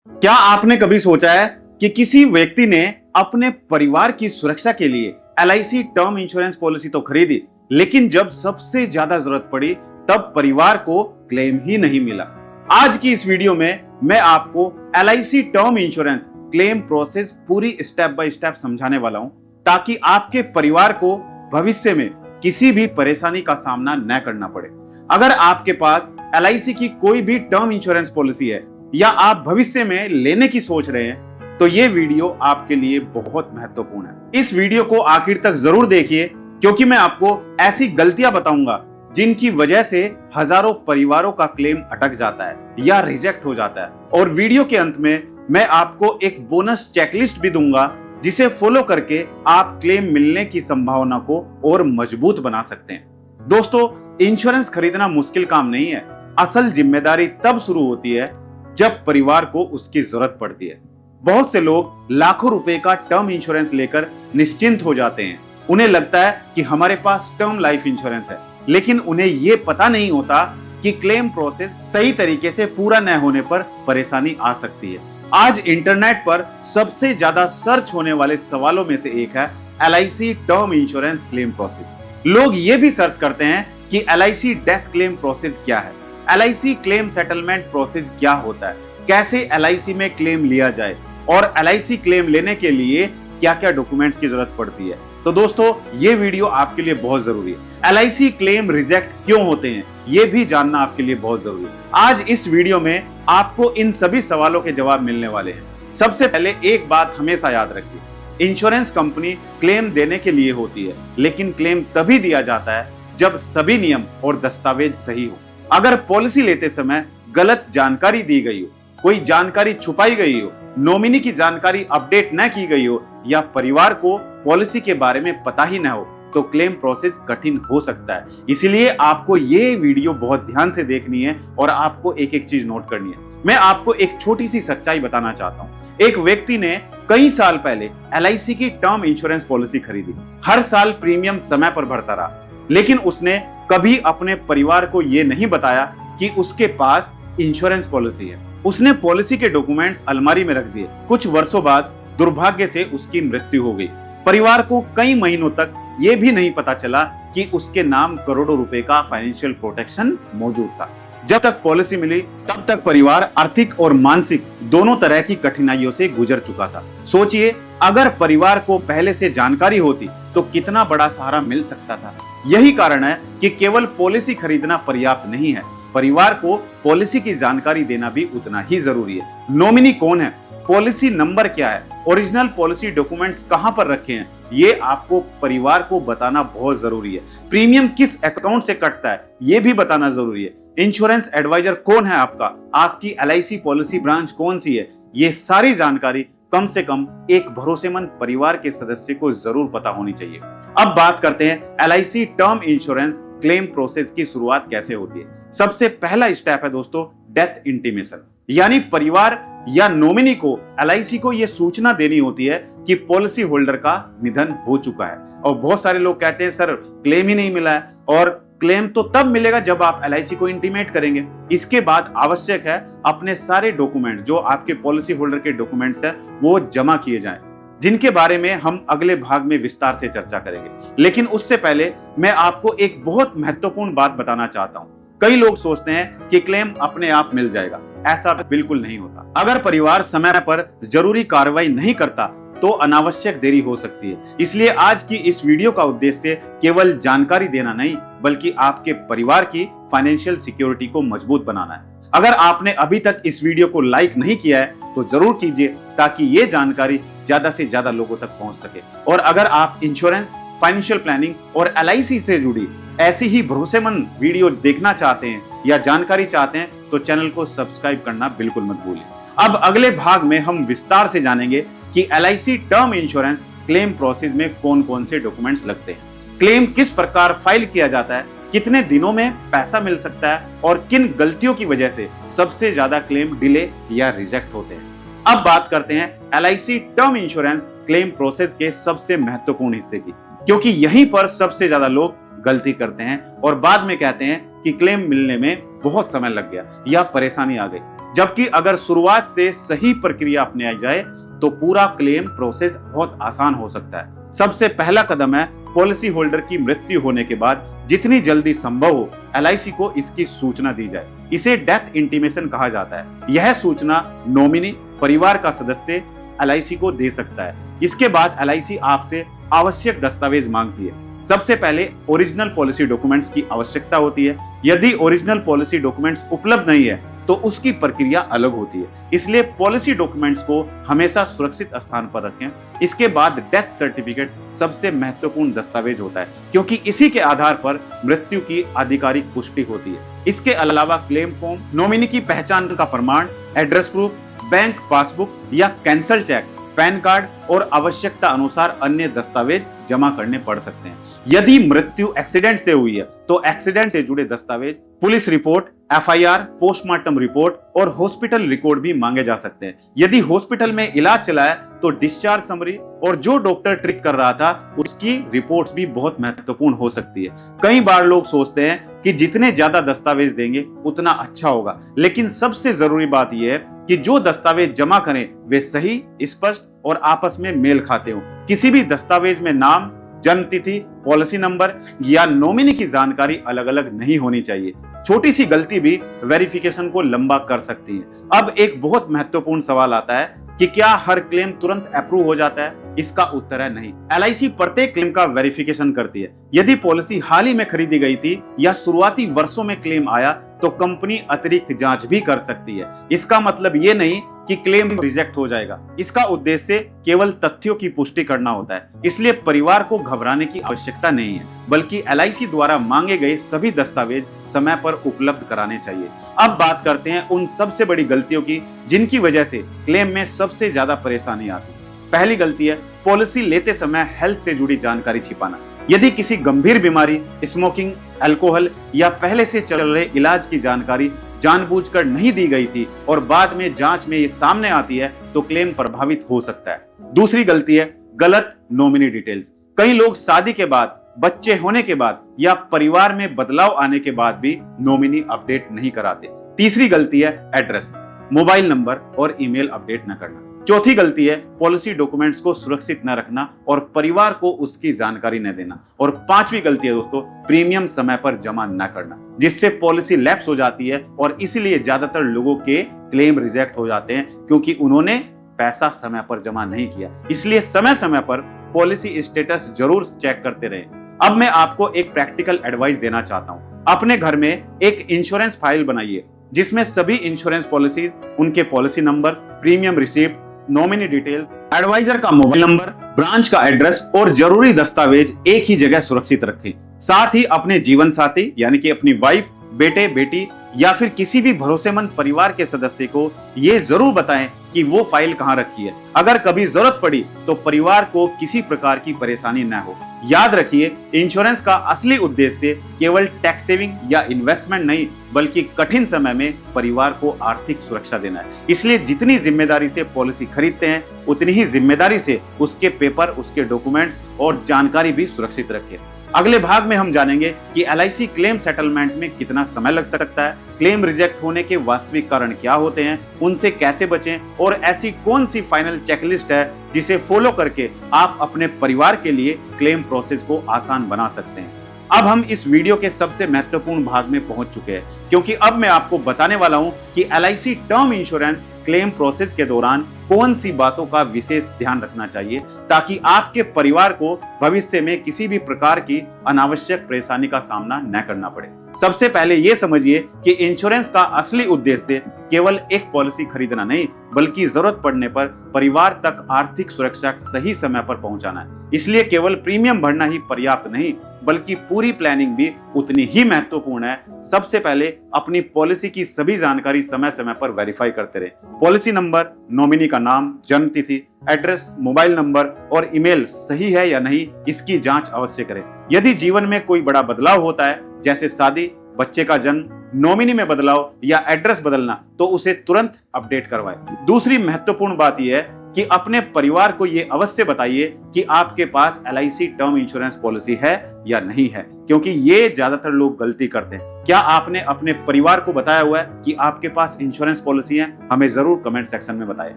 क्या आपने कभी सोचा है कि किसी व्यक्ति ने अपने परिवार की सुरक्षा के लिए एलआईसी टर्म इंश्योरेंस पॉलिसी तो खरीदी, लेकिन जब सबसे ज्यादा जरूरत पड़ी तब परिवार को क्लेम ही नहीं मिला। आज की इस वीडियो में मैं आपको LIC term insurance claim process पूरी स्टेप बाय स्टेप समझाने वाला हूं, ताकि आपके परिवार को भविष्य में किसी भी परेशानी का सामना न करना पड़े। अगर आपके पास एलआईसी की कोई भी टर्म इंश्योरेंस पॉलिसी है या आप भविष्य में लेने की सोच रहे हैं, तो ये वीडियो आपके लिए बहुत महत्वपूर्ण है। इस वीडियो को आखिर तक जरूर देखिए, क्योंकि मैं आपको ऐसी गलतियां बताऊंगा जिनकी वजह से हजारों परिवारों का क्लेम अटक जाता है या रिजेक्ट हो जाता है। और वीडियो के अंत में मैं आपको एक बोनस चेकलिस्ट भी दूंगा, जिसे फॉलो करके आप क्लेम मिलने की संभावना को और मजबूत बना सकते हैं। दोस्तों, इंश्योरेंस खरीदना मुश्किल काम नहीं है। असल जिम्मेदारी तब शुरू होती है जब परिवार को उसकी जरूरत पड़ती है। बहुत से लोग लाखों रुपए का टर्म इंश्योरेंस लेकर निश्चिंत हो जाते हैं। उन्हें लगता है कि हमारे पास टर्म लाइफ इंश्योरेंस है, लेकिन उन्हें यह पता नहीं होता कि क्लेम प्रोसेस सही तरीके से पूरा न होने पर परेशानी आ सकती है। आज इंटरनेट पर सबसे ज्यादा सर्च होने वाले सवालों में से एक है LIC term insurance claim process. लोग ये भी सर्च करते हैं कि एलआईसी डेथ क्लेम प्रोसेस क्या है, एलआईसी क्लेम सेटलमेंट प्रोसेस क्या होता है, कैसे एलआईसी में क्लेम लिया जाए और एलआईसी क्लेम लेने के लिए क्या क्या डॉक्यूमेंट्स की जरूरत पड़ती है। तो दोस्तों, ये वीडियो आपके लिए बहुत जरूरी है। एलआईसी क्लेम रिजेक्ट क्यों होते हैं, ये भी जानना आपके लिए बहुत जरूरी है। आज इस वीडियो में आपको इन सभी सवालों के जवाब मिलने वाले हैं। सबसे पहले एक बात हमेशा याद रखिए, इंश्योरेंस कंपनी क्लेम देने के लिए होती है, लेकिन क्लेम तभी दिया जाता है जब सभी नियम और दस्तावेज सही हो। अगर पॉलिसी लेते समय गलत जानकारी दी गई हो, कोई जानकारी छुपाई गई हो, नॉमिनी की जानकारी अपडेट न की गई हो या परिवार को पॉलिसी के बारे में पता ही न हो, तो क्लेम प्रोसेस कठिन हो सकता है। इसलिए आपको ये वीडियो बहुत ध्यान से देखनी है और आपको एक एक चीज नोट करनी है। मैं आपको एक छोटी सी सच्चाई बताना चाहता हूँ। एक व्यक्ति ने कई साल पहले एलआईसी की टर्म इंश्योरेंस पॉलिसी खरीदी। हर साल प्रीमियम समय पर भरता रहा, लेकिन उसने कभी अपने परिवार को यह नहीं बताया कि उसके पास इंश्योरेंस पॉलिसी है। उसने पॉलिसी के डॉक्यूमेंट्स अलमारी में रख दिए। कुछ वर्षों बाद दुर्भाग्य से उसकी मृत्यु हो गई। परिवार को कई महीनों तक यह भी नहीं पता चला कि उसके नाम करोड़ों रुपए का फाइनेंशियल प्रोटेक्शन मौजूद था। जब तक पॉलिसी मिली तब तक परिवार आर्थिक और मानसिक दोनों तरह की कठिनाइयों से गुजर चुका था। सोचिए, अगर परिवार को पहले से जानकारी होती तो कितना बड़ा सहारा मिल सकता था। यही कारण है कि केवल पॉलिसी खरीदना पर्याप्त नहीं है, परिवार को पॉलिसी की जानकारी देना भी उतना ही जरूरी है। नॉमिनी कौन है, पॉलिसी नंबर क्या है, ओरिजिनल पॉलिसी डॉक्यूमेंट्स कहां पर रखे हैं, ये आपको परिवार को बताना बहुत जरूरी है। प्रीमियम किस अकाउंट से कटता है, ये भी बताना जरूरी है। इंश्योरेंस एडवाइजर कौन है आपका, आपकी एलआईसी पॉलिसी ब्रांच कौन सी है, ये सारी जानकारी कम से कम एक भरोसेमंद परिवार के सदस्य को जरूर पता होनी चाहिए। अब बात करते हैं LIC term insurance claim process की शुरुआत कैसे होती है। सबसे पहला स्टेप है दोस्तों, डेथ इंटीमेशन, यानी परिवार या नॉमिनी को एलआईसी को यह सूचना देनी होती है कि पॉलिसी होल्डर का निधन हो चुका है। और बहुत सारे लोग कहते हैं सर क्लेम ही नहीं मिला है, और क्लेम तो तब मिलेगा जब आप एलआईसी को इंटीमेट करेंगे। इसके बाद आवश्यक है अपने सारे डॉक्यूमेंट, जो आपके पॉलिसी होल्डर के डॉक्यूमेंट्स हैं, वो जमा किए जाएं, जिनके बारे में हम अगले भाग में विस्तार से चर्चा करेंगे। लेकिन उससे पहले मैं आपको एक बहुत महत्वपूर्ण बात बताना चाहता हूं। कई लोग सोचते हैं कि क्लेम अपने आप मिल जाएगा, ऐसा बिल्कुल नहीं होता। अगर परिवार समय पर जरूरी कार्रवाई नहीं करता तो अनावश्यक देरी हो सकती है। इसलिए आज की इस वीडियो का उद्देश्य केवल जानकारी देना नहीं, बल्कि आपके परिवार की फाइनेंशियल सिक्योरिटी को मजबूत बनाना है। अगर आपने अभी तक इस वीडियो को लाइक नहीं किया है तो जरूर कीजिए, ताकि ये जानकारी ज्यादा से ज्यादा लोगों तक पहुंच सके। और अगर आप इंश्योरेंस, फाइनेंशियल प्लानिंग और एलआईसी से जुड़ी ऐसी ही भरोसेमंद वीडियो देखना चाहते हैं या जानकारी चाहते हैं, तो चैनल को सब्सक्राइब करना बिल्कुल मत भूलिए। अब अगले भाग में हम विस्तार से जानेंगे कि LIC term insurance claim process में कौन कौन से डॉक्यूमेंट्स लगते हैं, क्लेम किस प्रकार फाइल किया जाता है, कितने दिनों में पैसा मिल सकता है और किन गलतियों की वजह से सबसे ज्यादा क्लेम डिले या रिजेक्ट होते हैं। अब बात करते हैं LIC term insurance claim process के सबसे महत्वपूर्ण हिस्से की, क्योंकि यहीं पर सबसे ज्यादा लोग गलती करते हैं और बाद में कहते हैं कि क्लेम मिलने में बहुत समय लग गया या परेशानी आ गई। जबकि अगर शुरुआत से सही प्रक्रिया अपनाई जाए तो पूरा क्लेम प्रोसेस बहुत आसान हो सकता है। सबसे पहला कदम है पॉलिसी होल्डर की मृत्यु होने के बाद जितनी जल्दी संभव हो एलआईसी को इसकी सूचना दी जाए। इसे डेथ इंटीमेशन कहा जाता है। यह सूचना नॉमिनी परिवार का सदस्य एलआईसी को दे सकता है। इसके बाद एलआईसी आपसे आवश्यक दस्तावेज मांगती है। सबसे पहले ओरिजिनल पॉलिसी डॉक्यूमेंट्स की आवश्यकता होती है। यदि ओरिजिनल पॉलिसी डॉक्यूमेंट्स उपलब्ध नहीं है तो उसकी प्रक्रिया अलग होती है। इसलिए पॉलिसी डॉक्यूमेंट्स को हमेशा सुरक्षित स्थान पर रखें। इसके बाद डेथ सर्टिफिकेट सबसे महत्वपूर्ण दस्तावेज होता है, क्योंकि इसी के आधार पर मृत्यु की आधिकारिक पुष्टि होती है। इसके अलावा क्लेम फॉर्म, नॉमिनी की पहचान का प्रमाण, एड्रेस प्रूफ, बैंक पासबुक या कैंसल चेक, पैन कार्ड और आवश्यकता अनुसार अन्य दस्तावेज जमा करने पड़ सकते हैं। यदि मृत्यु एक्सीडेंट से हुई है तो एक्सीडेंट से जुड़े दस्तावेज, police report, FIR, postmortem report और हॉस्पिटल रिकॉर्ड भी मांगे जा सकते हैं। यदि हॉस्पिटल में इलाज चला है तो डिस्चार्ज समरी और जो डॉक्टर ट्रीट कर रहा था उसकी रिपोर्ट्स भी बहुत महत्वपूर्ण हो सकती है। कई बार लोग सोचते हैं कि जितने ज्यादा दस्तावेज देंगे उतना अच्छा होगा, लेकिन सबसे जरूरी बात यह है कि जो दस्तावेज जमा करें वे सही, स्पष्ट और आपस में मेल खाते हो। किसी भी दस्तावेज में नाम, जन्म तिथि, पॉलिसी नंबर या नॉमिनी की जानकारी अलग अलग नहीं होनी चाहिए। छोटी सी गलती भी वेरिफिकेशन को लंबा कर सकती है। अब एक बहुत महत्वपूर्ण सवाल आता है कि क्या हर क्लेम तुरंत अप्रूव हो जाता है? इसका उत्तर है नहीं। एलआईसी प्रत्येक क्लेम का वेरिफिकेशन करती है। यदि पॉलिसी हाल ही में खरीदी गई थी या शुरुआती वर्षों में क्लेम आया तो कंपनी अतिरिक्त जांच भी कर सकती है। इसका मतलब ये नहीं कि क्लेम रिजेक्ट हो जाएगा। इसका उद्देश्य केवल तथ्यों की पुष्टि करना होता है। इसलिए परिवार को घबराने की आवश्यकता नहीं है, बल्कि एलआईसी द्वारा मांगे गए सभी दस्तावेज समय पर उपलब्ध कराने चाहिए। अब बात करते हैं उन सबसे बड़ी गलतियों की जिनकी वजह से क्लेम में सबसे ज्यादा परेशानी आती है। पहली गलती है पॉलिसी लेते समय हेल्थ से जुड़ी जानकारी छिपाना। यदि किसी गंभीर बीमारी, स्मोकिंग, अल्कोहल या पहले से चल रहे इलाज की जानकारी जानबूझकर नहीं दी गई थी और बाद में जांच में ये सामने आती है तो क्लेम प्रभावित हो सकता है। दूसरी गलती है गलत नॉमिनी डिटेल्स। कई लोग शादी के बाद, बच्चे होने के बाद या परिवार में बदलाव आने के बाद भी नॉमिनी अपडेट नहीं कराते। तीसरी गलती है एड्रेस, मोबाइल नंबर और ईमेल अपडेट न करना। चौथी गलती है पॉलिसी डॉक्यूमेंट्स को सुरक्षित न रखना और परिवार को उसकी जानकारी न देना। और पांचवी गलती है दोस्तों प्रीमियम समय पर जमा न करना, जिससे पॉलिसी लैप्स हो जाती है और इसलिए ज्यादातर लोगों के क्लेम रिजेक्ट हो जाते हैं क्योंकि उन्होंने पैसा समय पर जमा नहीं किया। इसलिए समय समय पर पॉलिसी स्टेटस जरूर चेक करते रहें। अब मैं आपको एक प्रैक्टिकल एडवाइस देना चाहता हूँ। अपने घर में एक इंश्योरेंस फाइल बनाइए जिसमें सभी इंश्योरेंस पॉलिसीज, उनके policy numbers, premium receipt, nominee details, advisor का मोबाइल नंबर, ब्रांच का एड्रेस और जरूरी दस्तावेज एक ही जगह सुरक्षित रखें। साथ ही अपने जीवन साथी यानी कि अपनी वाइफ, बेटे, बेटी या फिर किसी भी भरोसेमंद परिवार के सदस्य को ये जरूर बताएं कि वो फाइल कहां रखी है। अगर कभी जरूरत पड़ी तो परिवार को किसी प्रकार की परेशानी न हो। याद रखिए, इंश्योरेंस का असली उद्देश्य केवल टैक्स सेविंग या इन्वेस्टमेंट नहीं बल्कि कठिन समय में परिवार को आर्थिक सुरक्षा देना है। इसलिए जितनी जिम्मेदारी से पॉलिसी खरीदते हैं उतनी ही जिम्मेदारी से उसके पेपर, उसके डॉक्यूमेंट्स और जानकारी भी सुरक्षित रखें। अगले भाग में हम जानेंगे कि एलआईसी क्लेम सेटलमेंट में कितना समय लग सकता है, क्लेम रिजेक्ट होने के वास्तविक कारण क्या होते हैं, उनसे कैसे बचें और ऐसी कौन सी फाइनल चेकलिस्ट है जिसे फॉलो करके आप अपने परिवार के लिए क्लेम प्रोसेस को आसान बना सकते हैं। अब हम इस वीडियो के सबसे महत्वपूर्ण भाग में पहुंच चुके हैं, क्योंकि अब मैं आपको बताने वाला हूं कि LIC term insurance claim process के दौरान कौन सी बातों का विशेष ध्यान रखना चाहिए ताकि आपके परिवार को भविष्य में किसी भी प्रकार की अनावश्यक परेशानी का सामना न करना पड़े। सबसे पहले ये समझिए कि इंश्योरेंस का असली उद्देश्य केवल एक पॉलिसी खरीदना नहीं बल्कि जरूरत पड़ने पर परिवार तक आर्थिक सुरक्षा सही समय पर पहुंचाना है। इसलिए केवल प्रीमियम भरना ही पर्याप्त नहीं बल्कि पूरी प्लानिंग भी उतनी ही महत्वपूर्ण है। सबसे पहले अपनी पॉलिसी की सभी जानकारी समय समय पर वेरीफाई करते रहे। पॉलिसी नंबर, नॉमिनी का नाम, जन्म तिथि, एड्रेस, मोबाइल नंबर और ईमेल सही है या नहीं, इसकी जांच अवश्य करें। यदि जीवन में कोई बड़ा बदलाव होता है जैसे शादी, बच्चे का जन्म, नॉमिनी में बदलाव या एड्रेस बदलना तो उसे तुरंत अपडेट करवाएं। दूसरी महत्वपूर्ण बात यह है कि अपने परिवार को ये अवश्य बताइए कि आपके पास LIC टर्म इंश्योरेंस पॉलिसी है या नहीं है, क्योंकि ये ज्यादातर लोग गलती करते हैं। क्या आपने अपने परिवार को बताया हुआ है कि आपके पास इंश्योरेंस पॉलिसी है? हमें जरूर कमेंट सेक्शन में बताएं।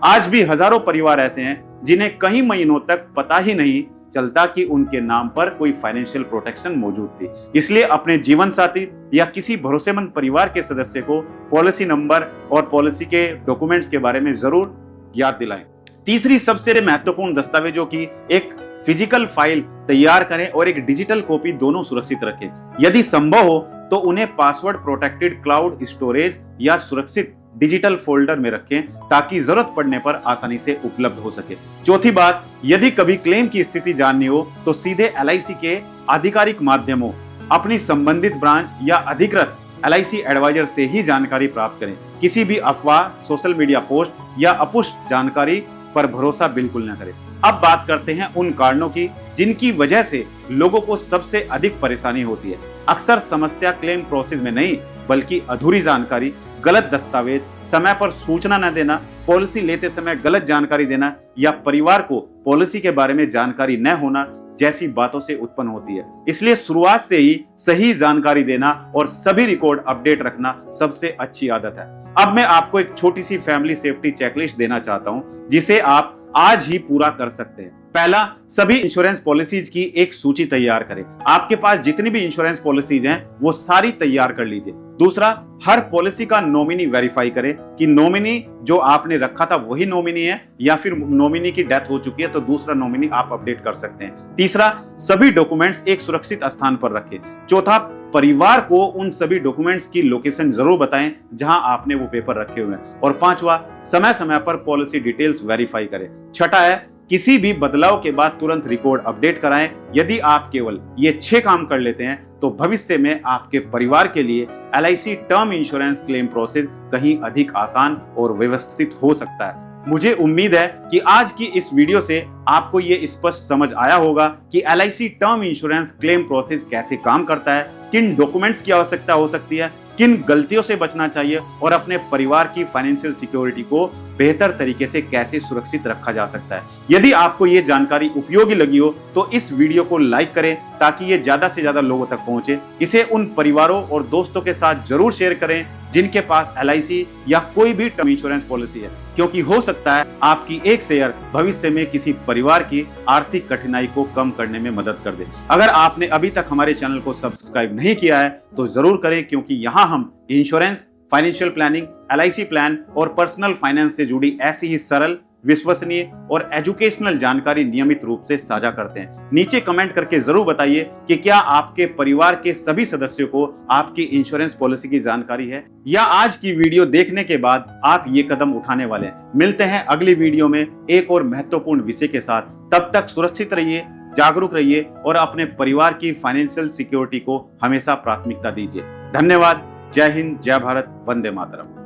आज भी हजारों परिवार ऐसे हैं जिन्हें कई महीनों तक पता ही नहीं चलता कि उनके नाम पर कोई फाइनेंशियल प्रोटेक्शन मौजूद थी। इसलिए अपने जीवन साथी या किसी भरोसेमंद परिवार के सदस्य को पॉलिसी नंबर और पॉलिसी के डॉक्यूमेंट्स के बारे में जरूर याद दिलाएं। तीसरी सबसे महत्वपूर्ण दस्तावेजों की एक फिजिकल फाइल तैयार करें और एक डिजिटल कॉपी दोनों सुरक्षित रखें। यदि संभव हो तो उन्हें पासवर्ड प्रोटेक्टेड क्लाउड स्टोरेज या सुरक्षित डिजिटल फोल्डर में रखें ताकि जरूरत पड़ने पर आसानी से उपलब्ध हो सके। चौथी बात, यदि कभी क्लेम की स्थिति जाननी हो तो सीधे LIC के आधिकारिक माध्यमों, अपनी संबंधित ब्रांच या अधिकृत LIC एडवाइजर से ही जानकारी प्राप्त करें। किसी भी अफवाह, सोशल मीडिया पोस्ट या अपुष्ट जानकारी पर भरोसा बिल्कुल न करें। अब बात करते हैं उन कारणों की जिनकी वजह से लोगों को सबसे अधिक परेशानी होती है। अक्सर समस्या क्लेम प्रोसेस में नहीं बल्कि अधूरी जानकारी, गलत दस्तावेज, समय पर सूचना न देना, पॉलिसी लेते समय गलत जानकारी देना या परिवार को पॉलिसी के बारे में जानकारी न होना जैसी बातों से उत्पन्न होती है। इसलिए शुरुआत से ही सही जानकारी देना और सभी रिकॉर्ड अपडेट रखना सबसे अच्छी आदत है। अब मैं आपको एक छोटी सी फैमिली सेफ्टी चेकलिस्ट देना चाहता हूं जिसे आप आज ही पूरा कर सकते हैं। पहला, सभी इंश्योरेंस पॉलिसीज की एक सूची तैयार करें। आपके पास जितनी भी इंश्योरेंस पॉलिसीज हैं वो सारी तैयार कर लीजिए। दूसरा, हर पॉलिसी का नॉमिनी वेरीफाई करें कि नॉमिनी जो आपने रखा था वही नॉमिनी है या फिर नॉमिनी की डेथ हो चुकी है तो दूसरा नॉमिनी आप अपडेट कर सकते हैं। तीसरा, सभी डॉक्यूमेंट्स एक सुरक्षित स्थान पर रखें। चौथा, परिवार को उन सभी डॉक्यूमेंट्स की लोकेशन जरूर बताएं जहां आपने वो पेपर रखे हुए हैं। और पांचवा, समय समय पर पॉलिसी डिटेल्स वेरीफाई करें। छठा है, किसी भी बदलाव के बाद तुरंत रिकॉर्ड अपडेट कराएं। यदि आप केवल ये 6 काम कर लेते हैं तो भविष्य में आपके परिवार के लिए LIC term insurance claim process कहीं अधिक आसान और व्यवस्थित हो सकता है। मुझे उम्मीद है कि आज की इस वीडियो से आपको ये स्पष्ट समझ आया होगा कि LIC term insurance claim process कैसे काम करता है, किन डॉक्यूमेंट्स की आवश्यकता हो सकती है, किन गलतियों से बचना चाहिए और अपने परिवार की फाइनेंशियल सिक्योरिटी को बेहतर तरीके से कैसे सुरक्षित रखा जा सकता है। यदि आपको ये जानकारी उपयोगी लगी हो तो इस वीडियो को लाइक करें ताकि ये ज्यादा से ज्यादा लोगों तक पहुंचे। इसे उन परिवारों और दोस्तों के साथ जरूर शेयर करें जिनके पास LIC या कोई भी टर्म इंश्योरेंस पॉलिसी है, क्योंकि हो सकता है आपकी एक शेयर भविष्य में किसी परिवार की आर्थिक कठिनाई को कम करने में मदद कर दे। अगर आपने अभी तक हमारे चैनल को सब्सक्राइब नहीं किया है तो जरूर करें, क्योंकि यहाँ हम insurance, financial planning, LIC plan और पर्सनल फाइनेंस से जुड़ी ऐसी ही सरल, विश्वसनीय और एजुकेशनल जानकारी नियमित रूप से साझा करते हैं। नीचे कमेंट करके जरूर बताइए कि क्या आपके परिवार के सभी सदस्यों को आपकी इंश्योरेंस पॉलिसी की जानकारी है या आज की वीडियो देखने के बाद आप ये कदम उठाने वाले हैं। मिलते हैं अगली वीडियो में एक और महत्वपूर्ण विषय के साथ। तब तक सुरक्षित रहिए, जागरूक रहिए और अपने परिवार की फाइनेंशियल सिक्योरिटी को हमेशा प्राथमिकता दीजिए। धन्यवाद। जय हिंद, जय भारत, वंदे मातरम।